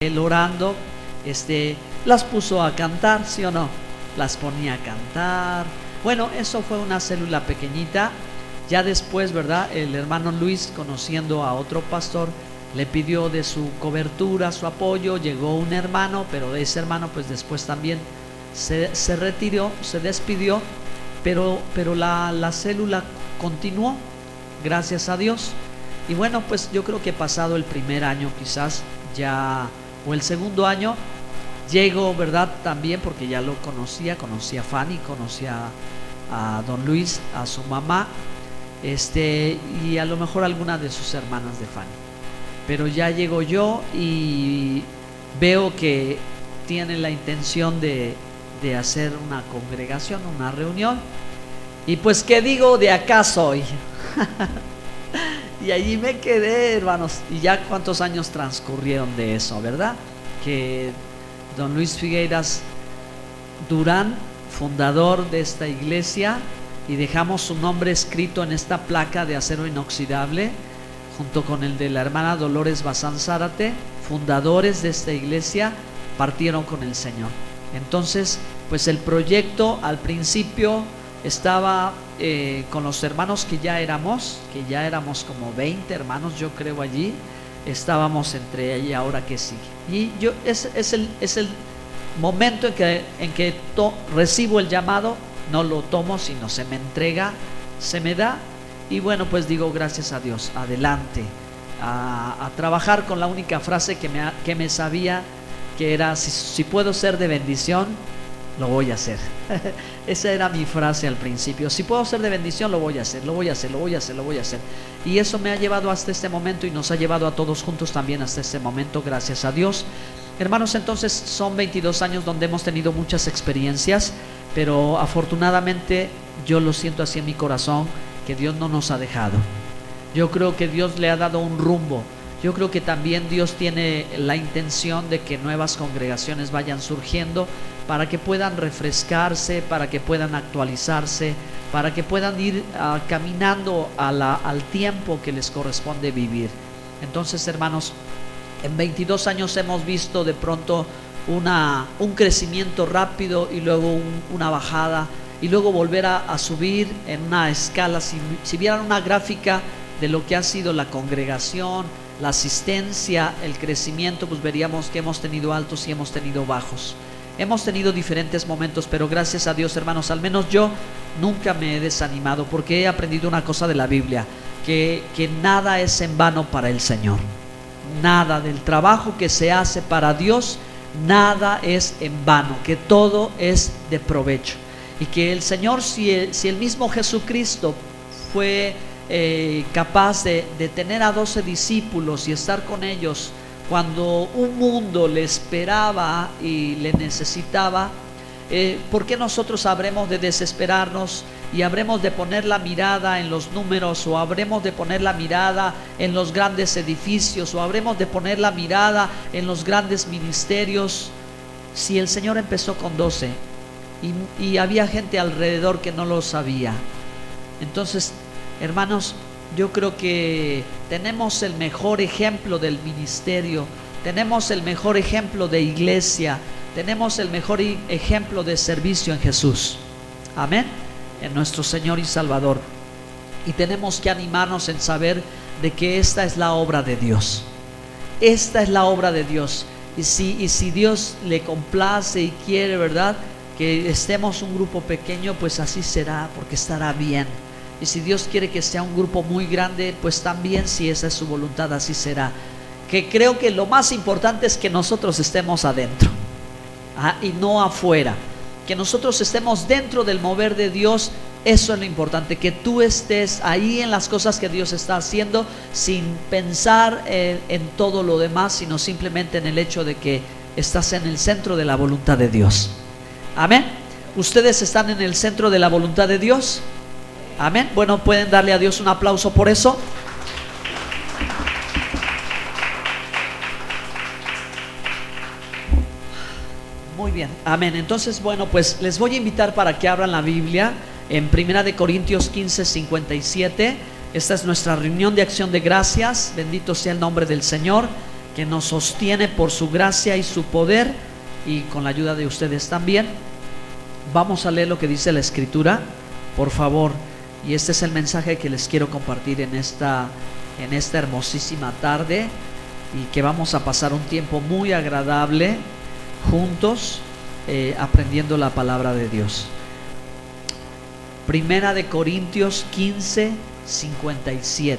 él orando, las puso a cantar, ¿sí o no? Las ponía a cantar. Bueno, eso fue una célula pequeñita. Ya después, ¿verdad? El hermano Luis, conociendo a otro pastor, le pidió de su cobertura, su apoyo. Llegó un hermano, pero de ese hermano pues después también se retiró, se despidió, pero la célula continuó, gracias a Dios. Y bueno, pues yo creo que pasado el primer año quizás ya, o el segundo año, llego, ¿verdad? También porque ya lo conocía a Fanny, conocía a don Luis, a su mamá, y a lo mejor algunas de sus hermanas de Fanny. Pero ya llego yo y veo que tienen la intención de hacer una congregación, una reunión. Y pues, ¿qué digo? De acá soy. Y allí me quedé, hermanos. Y ya cuántos años transcurrieron de eso, ¿verdad? Que don Luis Figueiras Durán, fundador de esta iglesia, y dejamos su nombre escrito en esta placa de acero inoxidable, junto con el de la hermana Dolores Bazán Zárate, fundadores de esta iglesia, partieron con el Señor. Entonces, pues el proyecto al principio estaba con los hermanos que ya éramos como 20 hermanos, yo creo, allí estábamos entre ella y ahora que sigue. Y yo es el momento en que recibo el llamado, no lo tomo, sino se me entrega, se me da. Y bueno, pues digo, gracias a Dios, adelante, a trabajar con la única frase que me sabía, que era, si puedo ser de bendición, lo voy a hacer. Esa era mi frase al principio: si puedo ser de bendición, lo voy a hacer, lo voy a hacer, lo voy a hacer, lo voy a hacer. Y eso me ha llevado hasta este momento, y nos ha llevado a todos juntos también hasta este momento, gracias a Dios. Hermanos, entonces son 22 años donde hemos tenido muchas experiencias, pero afortunadamente yo lo siento así en mi corazón, que Dios no nos ha dejado. Yo creo que Dios le ha dado un rumbo. Yo creo que también Dios tiene la intención de que nuevas congregaciones vayan surgiendo, para que puedan refrescarse, para que puedan actualizarse, para que puedan ir caminando al tiempo que les corresponde vivir. Entonces, hermanos, en 22 años hemos visto de pronto un crecimiento rápido, y luego una bajada, y luego volver a subir en una escala. Si vieran una gráfica de lo que ha sido la congregación, la asistencia, el crecimiento, pues veríamos que hemos tenido altos y hemos tenido bajos. Hemos tenido diferentes momentos, pero gracias a Dios, hermanos, al menos yo nunca me he desanimado, porque he aprendido una cosa de la Biblia, que nada es en vano para el Señor. Nada del trabajo que se hace para Dios, nada es en vano, que todo es de provecho. Y que el Señor, si el mismo Jesucristo fue capaz de tener a 12 discípulos y estar con ellos cuando un mundo le esperaba y le necesitaba, ¿por qué nosotros habremos de desesperarnos y habremos de poner la mirada en los números, o habremos de poner la mirada en los grandes edificios, o habremos de poner la mirada en los grandes ministerios, si el Señor empezó con 12 y había gente alrededor que no lo sabía? Entonces, hermanos, yo creo que tenemos el mejor ejemplo del ministerio, tenemos el mejor ejemplo de iglesia, tenemos el mejor ejemplo de servicio en Jesús. Amén. En nuestro Señor y Salvador. Y tenemos que animarnos en saber de que esta es la obra de Dios. Esta es la obra de Dios. Y si Dios le complace y quiere, ¿verdad?, que estemos un grupo pequeño, pues así será, porque estará bien. Y si Dios quiere que sea un grupo muy grande, pues también, si esa es su voluntad, así será. Que creo que lo más importante es que nosotros estemos adentro, y no afuera. Que nosotros estemos dentro del mover de Dios. Eso es lo importante, que tú estés ahí en las cosas que Dios está haciendo, sin pensar en todo lo demás, sino simplemente en el hecho de que estás en el centro de la voluntad de Dios. Amén. ¿Ustedes están en el centro de la voluntad de Dios? Amén. Bueno, pueden darle a Dios un aplauso por eso. Muy bien, amén. Entonces, bueno, pues les voy a invitar para que abran la Biblia en 1 Corintios 15:57. Esta es nuestra reunión de acción de gracias. Bendito sea el nombre del Señor. que nos sostiene por su gracia y su poder, y con la ayuda de ustedes también. Vamos a leer lo que dice la Escritura, por favor. Y este es el mensaje que les quiero compartir en esta hermosísima tarde, y que vamos a pasar un tiempo muy agradable juntos, aprendiendo la palabra de Dios. Primera de Corintios 15:57.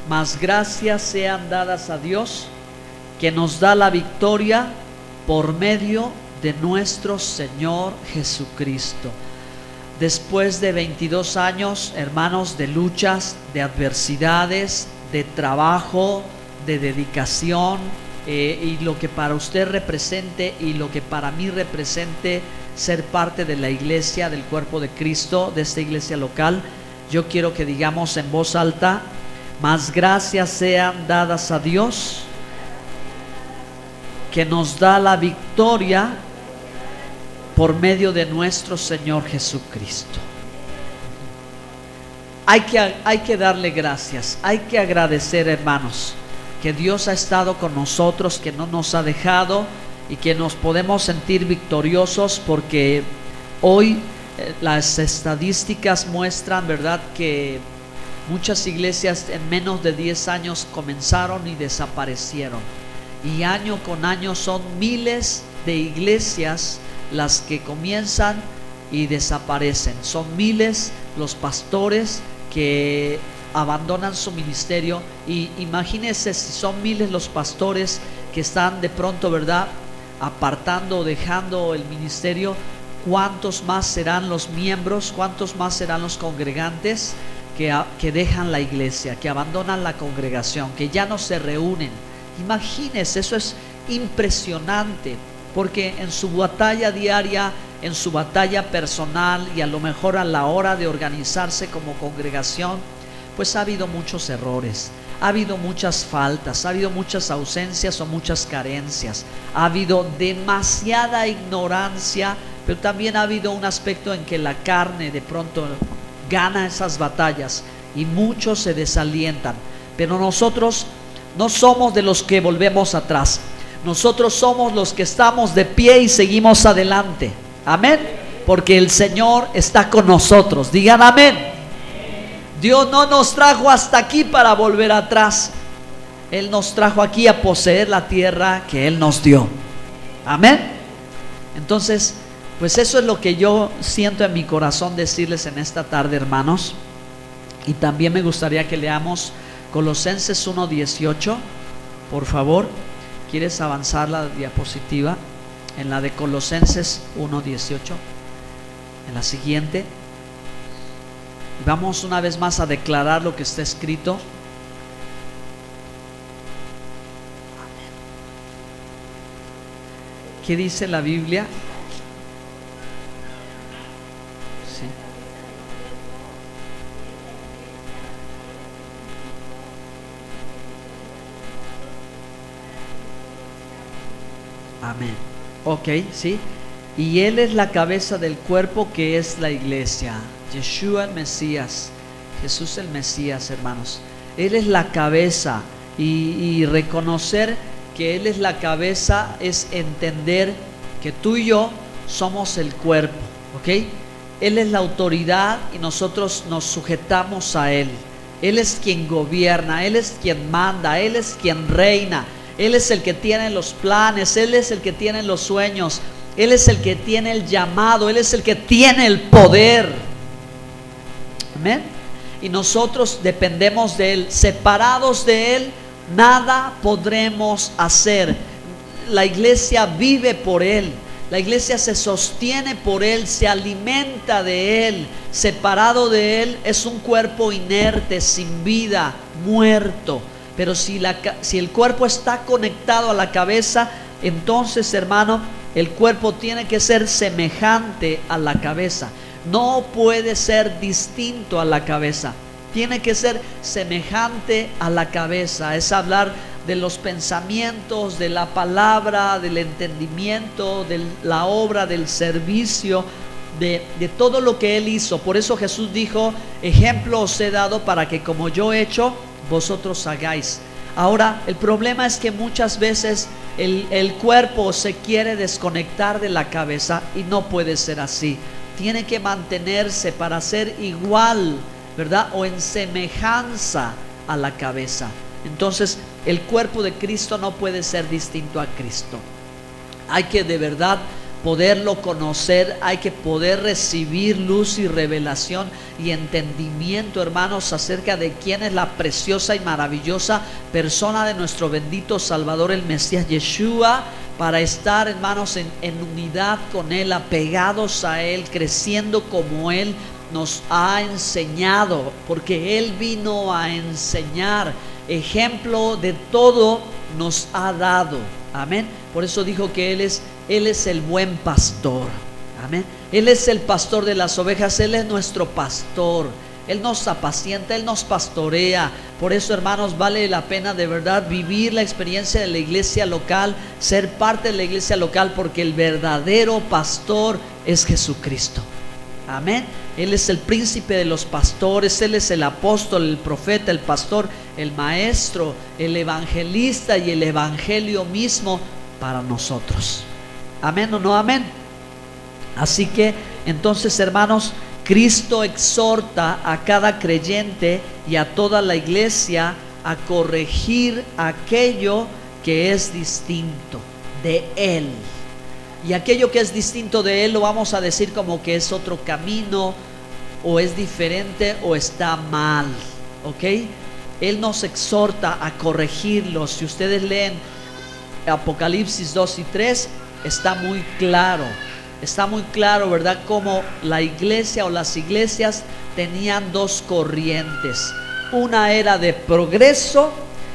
Mas gracias sean dadas a Dios, que nos da la victoria por medio de nuestro Señor Jesucristo. Después de 22 años, hermanos, de luchas, de adversidades, de trabajo, de dedicación, y lo que para usted represente y lo que para mí represente ser parte de la iglesia, del cuerpo de Cristo, de esta iglesia local, yo quiero que digamos en voz alta: más gracias sean dadas a Dios, que nos da la victoria por medio de nuestro Señor Jesucristo. Hay que darle gracias, hay que agradecer, hermanos, que Dios ha estado con nosotros, que no nos ha dejado, y que nos podemos sentir victoriosos, porque hoy las estadísticas muestran, ¿verdad?, que muchas iglesias en menos de 10 años comenzaron y desaparecieron, y año con año son miles de iglesias las que comienzan y desaparecen. Son miles los pastores que abandonan su ministerio, y imagínense, si son miles los pastores que están de pronto, ¿verdad?, apartando o dejando el ministerio, ¿cuántos más serán los miembros? ¿Cuántos más serán los congregantes que dejan la iglesia, que abandonan la congregación, que ya no se reúnen? Imagínense, eso es impresionante, porque en su batalla diaria, en su batalla personal, y a lo mejor a la hora de organizarse como congregación, pues ha habido muchos errores, ha habido muchas faltas, ha habido muchas ausencias o muchas carencias, ha habido demasiada ignorancia, pero también ha habido un aspecto en que la carne de pronto gana esas batallas y muchos se desalientan. Pero nosotros no somos de los que volvemos atrás, nosotros somos los que estamos de pie y seguimos adelante. Amén, porque el Señor está con nosotros. Digan amén. Dios no nos trajo hasta aquí para volver atrás. Él nos trajo aquí a poseer la tierra que Él nos dio. Amén. Entonces, pues eso es lo que yo siento en mi corazón decirles en esta tarde, hermanos. Y también me gustaría que leamos Colosenses 1:18, por favor. ¿Quieres avanzar la diapositiva? En la de Colosenses 1:18, en la siguiente. Vamos una vez más a declarar lo que está escrito. ¿Qué dice la Biblia? Sí. Amén. Ok, sí. Y Él es la cabeza del cuerpo, que es la iglesia. Yeshua el Mesías, Jesús el Mesías, hermanos. Él es la cabeza, y reconocer que Él es la cabeza es entender que tú y yo somos el cuerpo, ¿ok? Él es la autoridad y nosotros nos sujetamos a Él. Él es quien gobierna, Él es quien manda, Él es quien reina. Él es el que tiene los planes, Él es el que tiene los sueños, Él es el que tiene el llamado, Él es el que tiene el poder. Amén. Y nosotros dependemos de Él. Separados de Él, nada podremos hacer. La iglesia vive por Él, la iglesia se sostiene por Él, se alimenta de Él. Separado de Él es un cuerpo inerte, sin vida, muerto. Pero si el cuerpo está conectado a la cabeza, entonces, hermano, el cuerpo tiene que ser semejante a la cabeza. No puede ser distinto a la cabeza, tiene que ser semejante a la cabeza. Es hablar de los pensamientos, de la palabra, del entendimiento, de la obra, del servicio, de todo lo que Él hizo. Por eso Jesús dijo: ejemplo os he dado para que como yo he hecho, vosotros hagáis. Ahora, el problema es que muchas veces el cuerpo se quiere desconectar de la cabeza y no puede ser así. Tiene que mantenerse para ser igual, ¿verdad? O en semejanza a la cabeza. Entonces, el cuerpo de Cristo no puede ser distinto a Cristo. Hay que de verdad poderlo conocer, hay que poder recibir luz y revelación y entendimiento, hermanos, acerca de quién es la preciosa y maravillosa persona de nuestro bendito Salvador, el Mesías Yeshua, para estar, hermanos, en unidad con Él, apegados a Él, creciendo como Él nos ha enseñado, porque Él vino a enseñar. Ejemplo de todo nos ha dado. Amén. Por eso dijo que Él es el buen pastor. Amén. Él es el pastor de las ovejas. Él es nuestro pastor. Él nos apacienta, Él nos pastorea. Por eso, hermanos, vale la pena de verdad vivir la experiencia de la iglesia local, ser parte de la iglesia local, porque el verdadero pastor es Jesucristo. Amén. Él es el príncipe de los pastores. Él es el apóstol, el profeta, el pastor, el maestro, el evangelista y el evangelio mismo para nosotros. Amén o no amén. Así que entonces, hermanos, Cristo exhorta a cada creyente y a toda la iglesia a corregir aquello que es distinto de Él. Y aquello que es distinto de Él lo vamos a decir como que es otro camino, o es diferente, o está mal. ¿Ok? Él nos exhorta a corregirlo. Si ustedes leen Apocalipsis 2 y 3, está muy claro. Está muy claro, ¿verdad? Como la iglesia o las iglesias tenían dos corrientes. Una era de progreso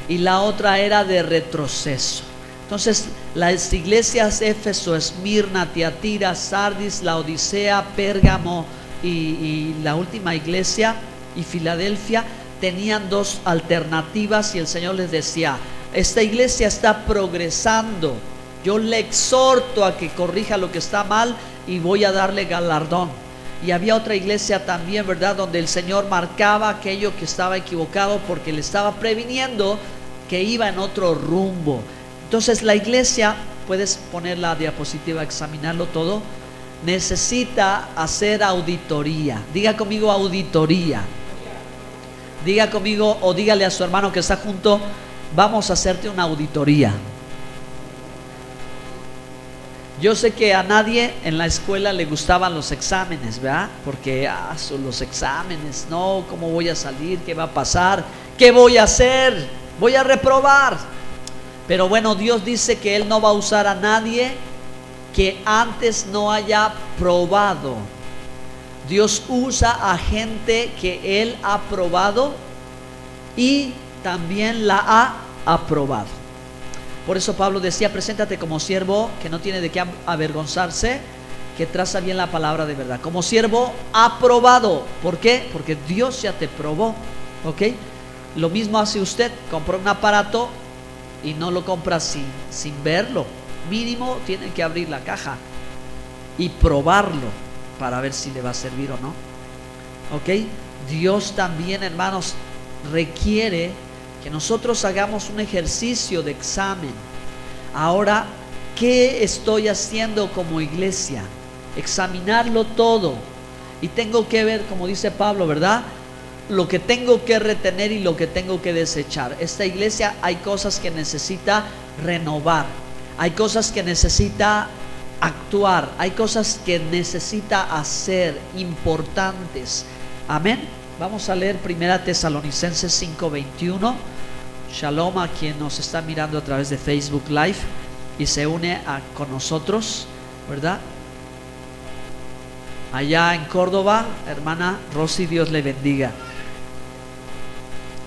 y la otra era de retroceso. Entonces, las iglesias Éfeso, Esmirna, Tiatira, Sardis, Laodicea, Pérgamo y la última iglesia y Filadelfia tenían dos alternativas, y el Señor les decía: esta iglesia está progresando, yo le exhorto a que corrija lo que está mal y voy a darle galardón. Y había otra iglesia también, ¿verdad?, donde el Señor marcaba aquello que estaba equivocado, porque le estaba previniendo que iba en otro rumbo. Entonces la iglesia, puedes poner la diapositiva, examinarlo todo, necesita hacer auditoría. Diga conmigo auditoría. Diga conmigo, o dígale a su hermano que está junto: vamos a hacerte una auditoría. Yo sé que a nadie en la escuela le gustaban los exámenes, ¿verdad? Porque son los exámenes, no, ¿cómo voy a salir? ¿Qué va a pasar? ¿Qué voy a hacer? Voy a reprobar. Pero bueno, Dios dice que Él no va a usar a nadie que antes no haya probado. Dios usa a gente que Él ha probado y también la ha aprobado. Por eso Pablo decía: preséntate como siervo que no tiene de qué avergonzarse, que traza bien la palabra de verdad, como siervo aprobado. ¿Por qué? Porque Dios ya te probó. ¿Ok? Lo mismo hace usted. Compró un aparato y no lo compra sin verlo. Mínimo tiene que abrir la caja y probarlo para ver si le va a servir o no. ¿Ok? Dios también, hermanos, requiere que nosotros hagamos un ejercicio de examen. Ahora, ¿qué estoy haciendo como iglesia? Examinarlo todo. Y tengo que ver, como dice Pablo, ¿verdad?, lo que tengo que retener y lo que tengo que desechar. Esta iglesia hay cosas que necesita renovar, hay cosas que necesita actuar, hay cosas que necesita hacer importantes. Amén. Vamos a leer 1 Tesalonicenses 5:21. Shalom a quien nos está mirando a través de Facebook Live y se une con nosotros, ¿verdad? Allá en Córdoba, hermana Rosy, Dios le bendiga.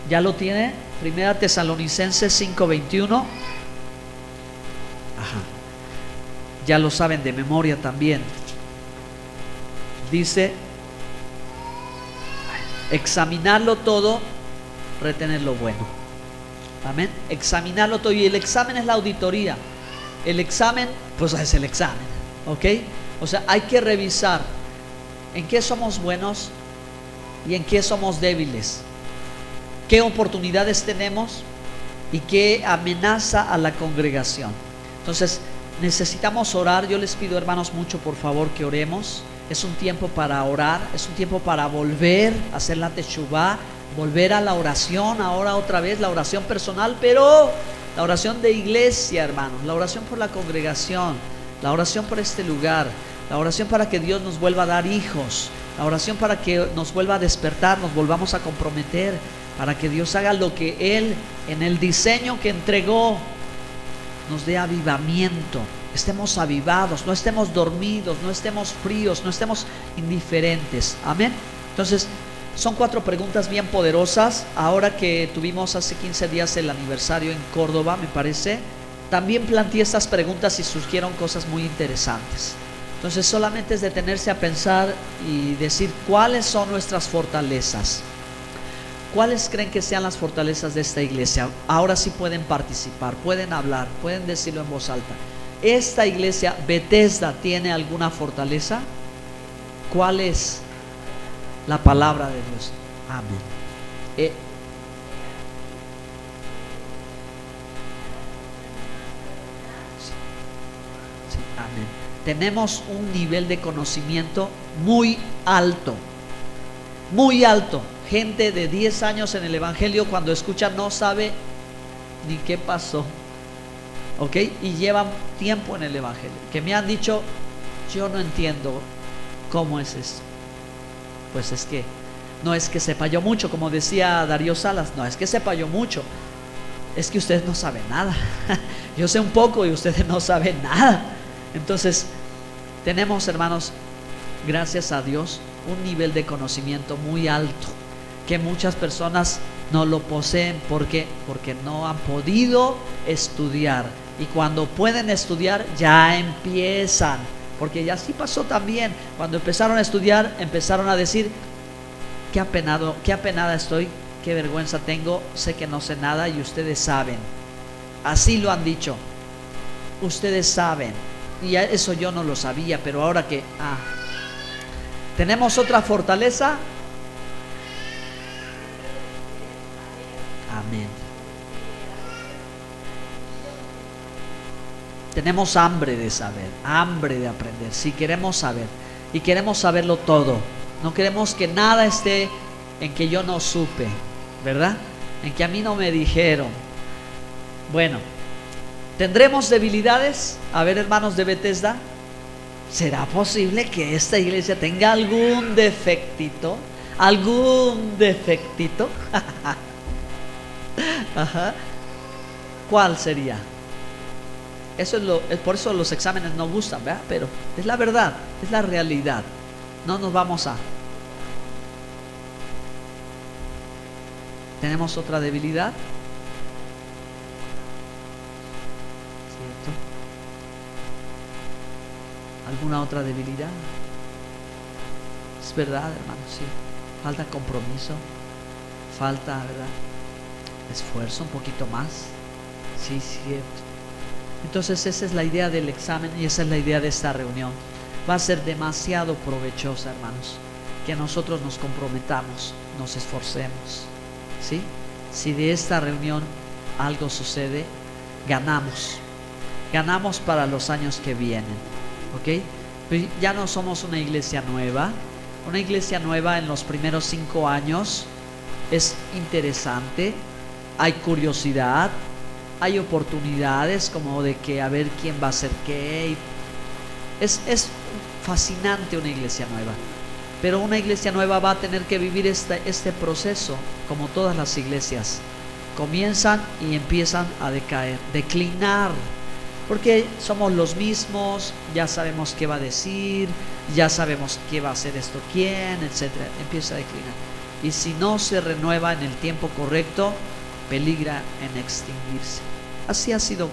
¿Ya lo tiene? 1 Tesalonicenses 5:21. Ajá. Ya lo saben de memoria también. Dice: examinarlo todo, retener lo bueno. Amén. Examinarlo todo. Y el examen es la auditoría. El examen, pues es el examen. ¿Ok? O sea, hay que revisar en qué somos buenos y en qué somos débiles. qué oportunidades tenemos y qué amenaza a la congregación. Entonces necesitamos orar. Yo les pido, hermanos, mucho por favor que oremos. Es un tiempo para orar, es un tiempo para volver a hacer la teshuvá, volver a la oración, ahora otra vez la oración personal, pero la oración de iglesia, hermanos, la oración por la congregación, la oración por este lugar, la oración para que Dios nos vuelva a dar hijos, la oración para que nos vuelva a despertar, nos volvamos a comprometer, para que Dios haga lo que Él en el diseño que entregó nos dé avivamiento, estemos avivados, no estemos dormidos, no estemos fríos, no estemos indiferentes. Amén. Entonces son 4 preguntas bien poderosas. Ahora que tuvimos hace 15 días el aniversario en Córdoba, me parece, también planteé estas preguntas y surgieron cosas muy interesantes. Entonces solamente es detenerse a pensar y decir cuáles son nuestras fortalezas. ¿Cuáles creen que sean las fortalezas de esta iglesia? Ahora sí pueden participar, pueden hablar, pueden decirlo en voz alta. ¿Esta iglesia Bethesda tiene alguna fortaleza? ¿Cuál es? La palabra de Dios. Amén. Sí, amén. Tenemos un nivel de conocimiento muy alto. Muy alto. Gente de 10 años en el evangelio, cuando escucha no sabe ni qué pasó, ¿ok? Y llevan tiempo en el evangelio, que me han dicho, yo no entiendo cómo es esto. Pues es que no es que sepa yo mucho, como decía Darío Salas, no es que sepa yo mucho, es que ustedes no saben nada. Yo sé un poco y ustedes no saben nada. Entonces tenemos, hermanos, gracias a Dios, un nivel de conocimiento muy alto, que muchas personas no lo poseen. ¿Por qué? Porque no han podido estudiar, y cuando pueden estudiar ya empiezan, porque ya sí pasó también, cuando empezaron a estudiar empezaron a decir, qué apenada estoy, qué vergüenza tengo, sé que no sé nada y ustedes saben. Así lo han dicho, ustedes saben, y eso yo no lo sabía, pero ahora que tenemos otra fortaleza. Amén. Tenemos hambre de saber, hambre de aprender. Si queremos saber, y queremos saberlo todo, no queremos que nada esté en que yo no supe, ¿verdad? En que a mí no me dijeron. Bueno, ¿tendremos debilidades? A ver, hermanos de Bethesda, ¿será posible que esta iglesia tenga algún defectito? ¿Algún defectito? Ajá. ¿Cuál sería? Eso es por eso los exámenes no gustan, ¿verdad? Pero es la verdad, es la realidad. No nos vamos a... ¿Tenemos otra debilidad? ¿Cierto? ¿Alguna otra debilidad? Es verdad, hermano, sí. Falta compromiso, falta, ¿verdad?, esfuerzo, un poquito más. Sí, cierto. Entonces esa es la idea del examen y esa es la idea de esta reunión. Va a ser demasiado provechosa, hermanos, que nosotros nos comprometamos, nos esforcemos, ¿sí? Si de esta reunión algo sucede, ganamos para los años que vienen, ¿ok? Pues ya no somos una iglesia nueva. Una iglesia nueva en los primeros 5 años es interesante, hay curiosidad, hay oportunidades como de que a ver quién va a hacer qué. Es fascinante una iglesia nueva, pero una iglesia nueva va a tener que vivir este proceso como todas las iglesias. Comienzan y empiezan a decaer, declinar, porque somos los mismos, ya sabemos qué va a decir, ya sabemos qué va a hacer esto quién, etcétera. Empieza a declinar, y si no se renueva en el tiempo correcto, peligra en extinguirse. Así ha sido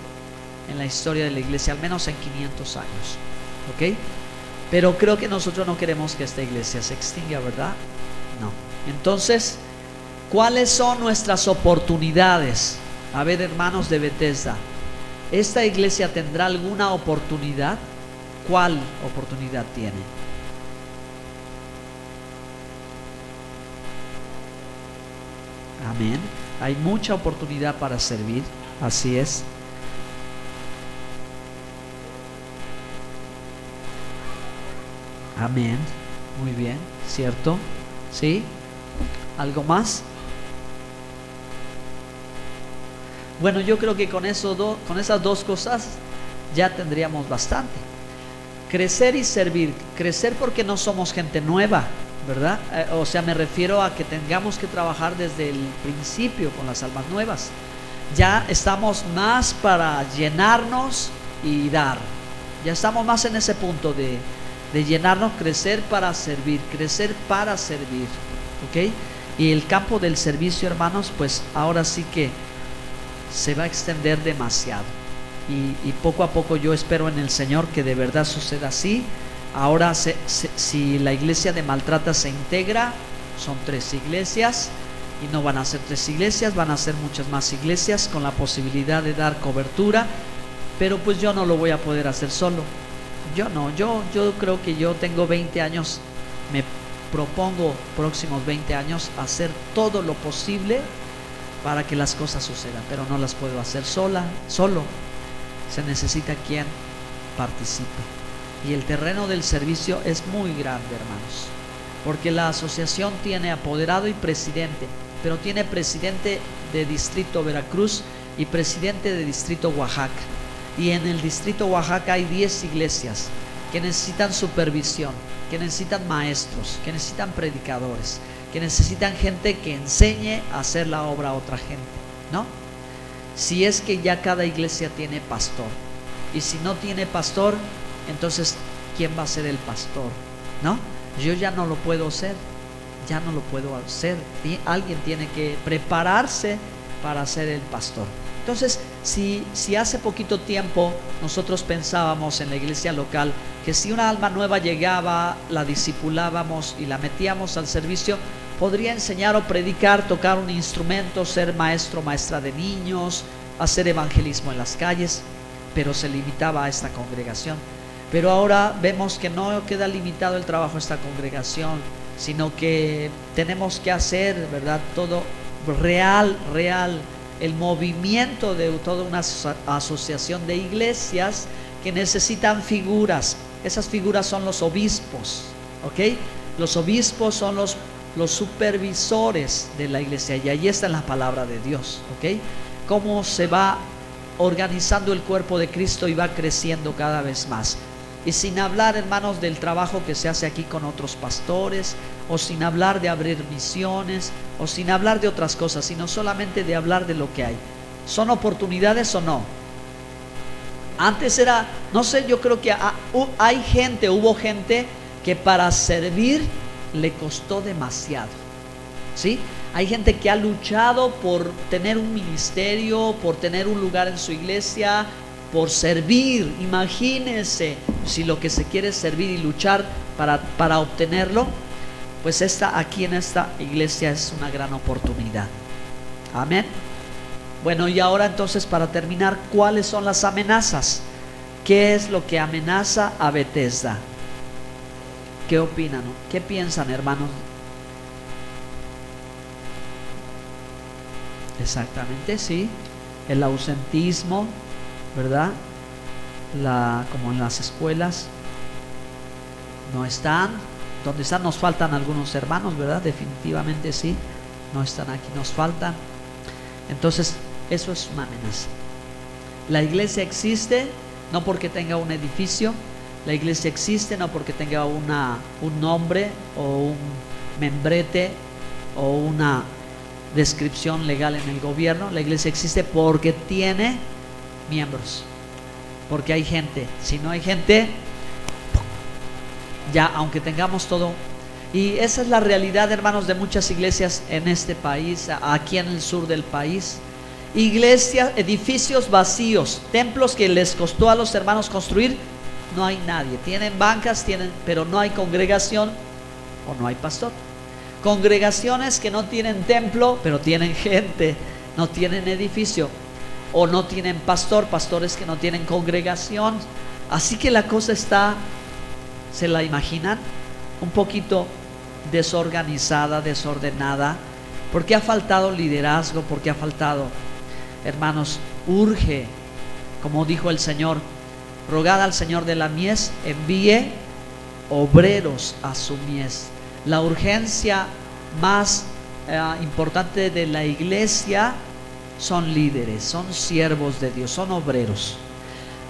en la historia de la iglesia, al menos en 500 años, ¿ok? Pero creo que nosotros no queremos que esta iglesia se extinga, ¿verdad? No. Entonces, ¿cuáles son nuestras oportunidades? A ver, hermanos de Bethesda, ¿esta iglesia tendrá alguna oportunidad? ¿Cuál oportunidad tiene? Amén. Hay mucha oportunidad para servir. Así es. Amén. Muy bien, ¿cierto? ¿Sí? ¿Algo más? Bueno, yo creo que con esas dos cosas ya tendríamos bastante. Crecer y servir. Crecer porque no somos gente nueva, ¿verdad? O sea, me refiero a que tengamos que trabajar desde el principio con las almas nuevas. Ya estamos más para llenarnos y dar. Ya estamos más en ese punto de llenarnos, crecer para servir, ¿ok? Y el campo del servicio, hermanos, pues ahora sí que se va a extender demasiado. Y poco a poco yo espero en el Señor que de verdad suceda así. Ahora si la iglesia de Maltrata se integra, son 3 iglesias, y no van a ser 3 iglesias, van a ser muchas más iglesias con la posibilidad de dar cobertura. Pero pues yo no lo voy a poder hacer solo. Yo creo que yo tengo 20 años, me propongo próximos 20 años hacer todo lo posible para que las cosas sucedan, pero no las puedo hacer solo. Se necesita quien participe. Y el terreno del servicio es muy grande, hermanos, porque la asociación tiene apoderado y presidente, pero tiene presidente de distrito Veracruz y presidente de distrito Oaxaca. Y en el distrito Oaxaca hay 10 iglesias que necesitan supervisión, que necesitan maestros, que necesitan predicadores, que necesitan gente que enseñe a hacer la obra a otra gente, ¿no? Si es que ya cada iglesia tiene pastor, y si no tiene pastor, entonces ¿quién va a ser el pastor? ¿No? Yo ya no lo puedo hacer, alguien tiene que prepararse para ser el pastor. Entonces, si hace poquito tiempo nosotros pensábamos en la iglesia local que si una alma nueva llegaba, la discipulábamos y la metíamos al servicio, podría enseñar o predicar, tocar un instrumento, ser maestro, maestra de niños, hacer evangelismo en las calles, pero se limitaba a esta congregación. Pero ahora vemos que no queda limitado el trabajo a esta congregación, sino que tenemos que hacer, ¿verdad?, todo real, el movimiento de toda una asociación de iglesias que necesitan figuras. Esas figuras son los obispos, ¿ok? Los obispos son los supervisores de la iglesia, y ahí está en la palabra de Dios, ¿ok? Cómo se va organizando el cuerpo de Cristo y va creciendo cada vez más. Y sin hablar, hermanos, del trabajo que se hace aquí con otros pastores, o sin hablar de abrir misiones, o sin hablar de otras cosas, sino solamente de hablar de lo que hay. ¿Son oportunidades o no? Antes era, no sé, yo creo que hubo gente que para servir le costó demasiado, ¿sí? Hay gente que ha luchado por tener un ministerio, por tener un lugar en su iglesia, por servir. Imagínense si lo que se quiere es servir y luchar para obtenerlo. Pues aquí en esta iglesia es una gran oportunidad. Amén. Bueno, y ahora entonces, para terminar, ¿cuáles son las amenazas? ¿Qué es lo que amenaza a Bethesda? ¿Qué opinan? ¿Qué piensan, hermanos? Exactamente, sí. El ausentismo, ¿verdad? Como en las escuelas no están. Donde están, nos faltan algunos hermanos, ¿verdad? Definitivamente sí. No están aquí, nos faltan. Entonces, eso es una amenaza. La iglesia existe no porque tenga un edificio. La iglesia existe no porque tenga un nombre o un membrete o una descripción legal en el gobierno. La iglesia existe porque tiene miembros, porque hay gente. Si no hay gente, ya aunque tengamos todo. Y esa es la realidad, hermanos, de muchas iglesias en este país, aquí en el sur del país. Iglesias, edificios vacíos, templos que les costó a los hermanos construir, no hay nadie. Tienen bancas, pero no hay congregación o no hay pastor. Congregaciones que no tienen templo, pero tienen gente. No tienen edificio o no tienen pastor, pastores que no tienen congregación. Así que la cosa está, ¿se la imaginan? Un poquito desorganizada, desordenada, Porque ha faltado liderazgo, porque ha faltado, hermanos, urge, como dijo el Señor, rogad al Señor de la mies, envíe obreros a su mies. La urgencia más importante de la iglesia son líderes, son siervos de Dios, son obreros.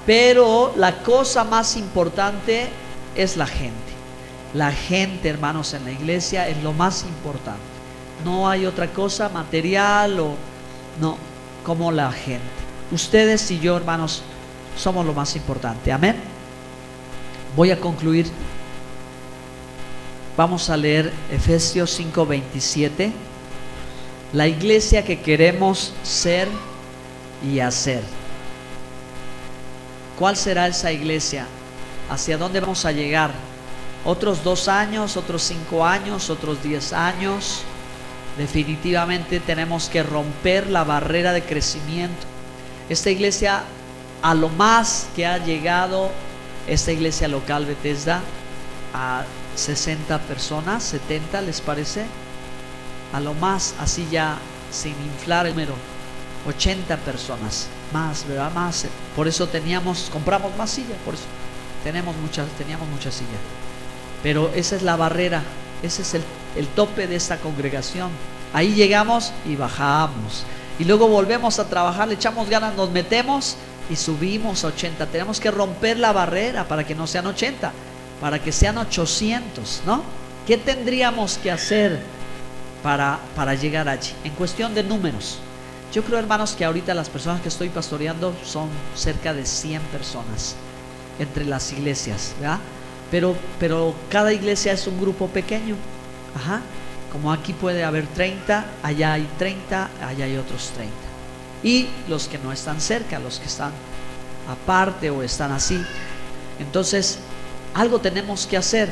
Pero la cosa más importante es la gente. La gente, hermanos, en la iglesia es lo más importante. No hay otra cosa material o no, como la gente. Ustedes y yo, hermanos, somos lo más importante. Amén. Voy a concluir. Vamos a leer Efesios 5:27. La iglesia que queremos ser y hacer. ¿Cuál será esa iglesia? ¿Hacia dónde vamos a llegar? ¿Otros 2 años? ¿Otros 5 años? ¿Otros 10 años? Definitivamente tenemos que romper la barrera de crecimiento. Esta iglesia, a lo más que ha llegado esta iglesia local Bethesda, a 60 personas, 70, ¿les parece? A lo más, así ya sin inflar el número, 80 personas más, ¿verdad? Más. Por eso compramos más sillas, por eso teníamos mucha silla. Pero esa es la barrera, ese es el tope de esta congregación. Ahí llegamos y bajamos. Y luego volvemos a trabajar, le echamos ganas, nos metemos y subimos a 80. Tenemos que romper la barrera para que no sean 80, para que sean 800, ¿no? ¿Qué tendríamos que hacer para llegar allí? En cuestión de números, yo creo, hermanos, que ahorita las personas que estoy pastoreando son cerca de 100 personas entre las iglesias, ¿verdad? Pero cada iglesia es un grupo pequeño. Ajá. Como aquí puede haber 30, allá hay 30, allá hay otros 30. Y los que no están cerca, los que están aparte o están así. Entonces, algo tenemos que hacer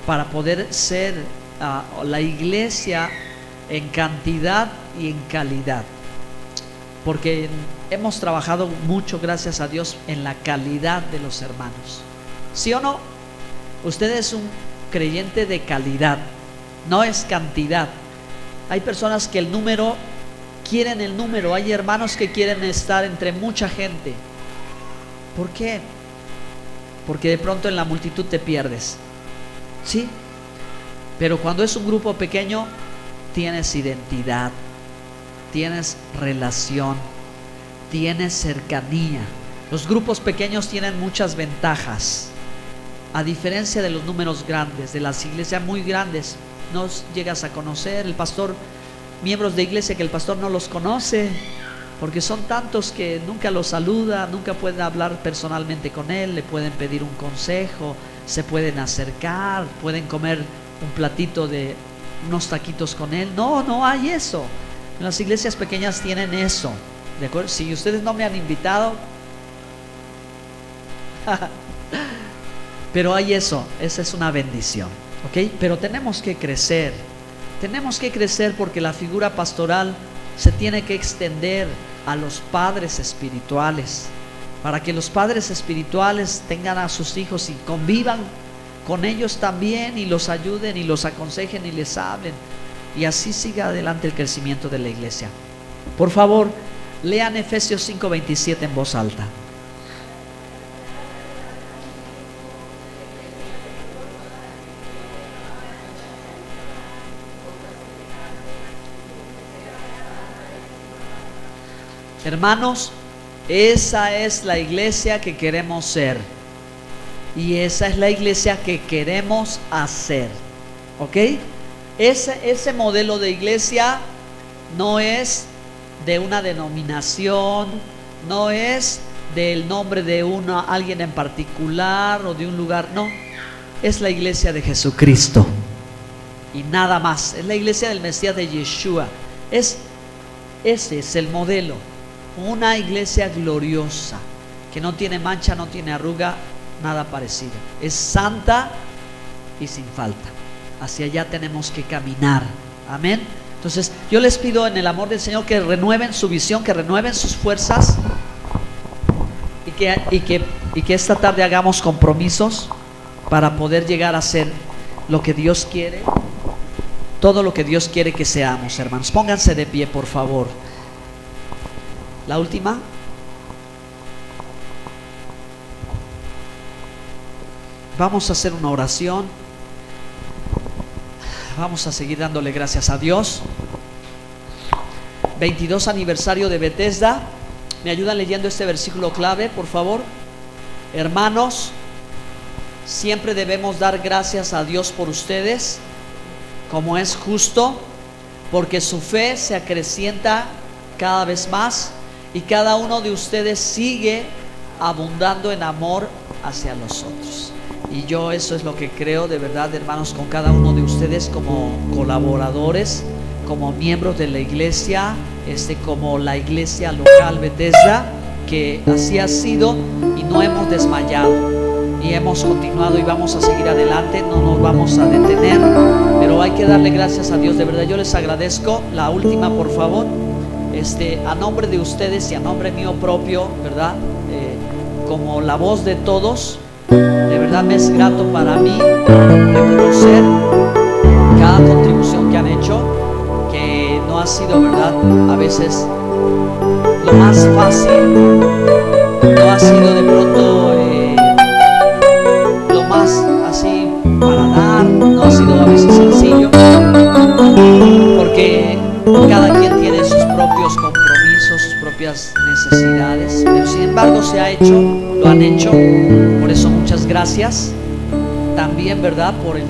para poder ser la iglesia en cantidad y en calidad. Porque hemos trabajado mucho, gracias a Dios, en la calidad de los hermanos. ¿Sí o no? Usted es un creyente de calidad, no es cantidad. Hay personas que quieren el número. Hay hermanos que quieren estar entre mucha gente. ¿Por qué? Porque de pronto en la multitud te pierdes. ¿Sí? Pero cuando es un grupo pequeño, tienes identidad, tienes relación, tienes cercanía. Los grupos pequeños tienen muchas ventajas. A diferencia de los números grandes, de las iglesias muy grandes, no llegas a conocer el pastor, miembros de iglesia que el pastor no los conoce, porque son tantos que nunca los saluda, nunca pueden hablar personalmente con él, le pueden pedir un consejo, se pueden acercar, pueden comer un platito de unos taquitos con él. No hay eso. Las iglesias pequeñas tienen eso, ¿de acuerdo? Si ustedes no me han invitado pero hay eso, esa es una bendición, ¿ok? Pero tenemos que crecer porque la figura pastoral se tiene que extender a los padres espirituales, para que los padres espirituales tengan a sus hijos y convivan con ellos también y los ayuden y los aconsejen y les hablen, y así siga adelante el crecimiento de la iglesia. Por favor, lean Efesios 5:27 en voz alta. Hermanos, esa es la iglesia que queremos ser y esa es la iglesia que queremos hacer, ¿ok? Ese modelo de iglesia no es de una denominación, no es del nombre de alguien en particular o de un lugar, no, es la iglesia de Jesucristo y nada más. Es la iglesia del Mesías, de Yeshua. Ese es el modelo. Una iglesia gloriosa, que no tiene mancha, no tiene arruga, nada parecido. Es santa y sin falta. Hacia allá tenemos que caminar. Amén. Entonces yo les pido en el amor del Señor que renueven su visión, que renueven sus fuerzas y que esta tarde hagamos compromisos para poder llegar a ser lo que Dios quiere. todo lo que Dios quiere que seamos, hermanos. Pónganse de pie, por favor. La última. Vamos a hacer una oración. Vamos a seguir dándole gracias a Dios. 22 aniversario de Bethesda. ¿Me ayudan leyendo este versículo clave, por favor? Hermanos, siempre debemos dar gracias a Dios por ustedes, como es justo, porque su fe se acrecienta cada vez más y cada uno de ustedes sigue abundando en amor hacia los otros. Y yo eso es lo que creo de verdad, hermanos, con cada uno de ustedes como colaboradores, como miembros de la iglesia, como la iglesia local Bethesda, que así ha sido y no hemos desmayado y hemos continuado y vamos a seguir adelante, no nos vamos a detener, pero hay que darle gracias a Dios, de verdad. Yo les agradezco. La última, por favor, a nombre de ustedes y a nombre mío propio, ¿verdad? Como la voz de todos, de verdad me es grato para mí reconocer cada contribución que han hecho, que no ha sido, ¿verdad?, a veces lo más fácil, no ha sido de pronto lo más así para dar, no ha sido a veces sencillo, porque cada quien tiene sus propios compromisos, sus propias necesidades, pero sin embargo se ha hecho, lo han hecho. Por eso muchas gracias también, ¿verdad?, por el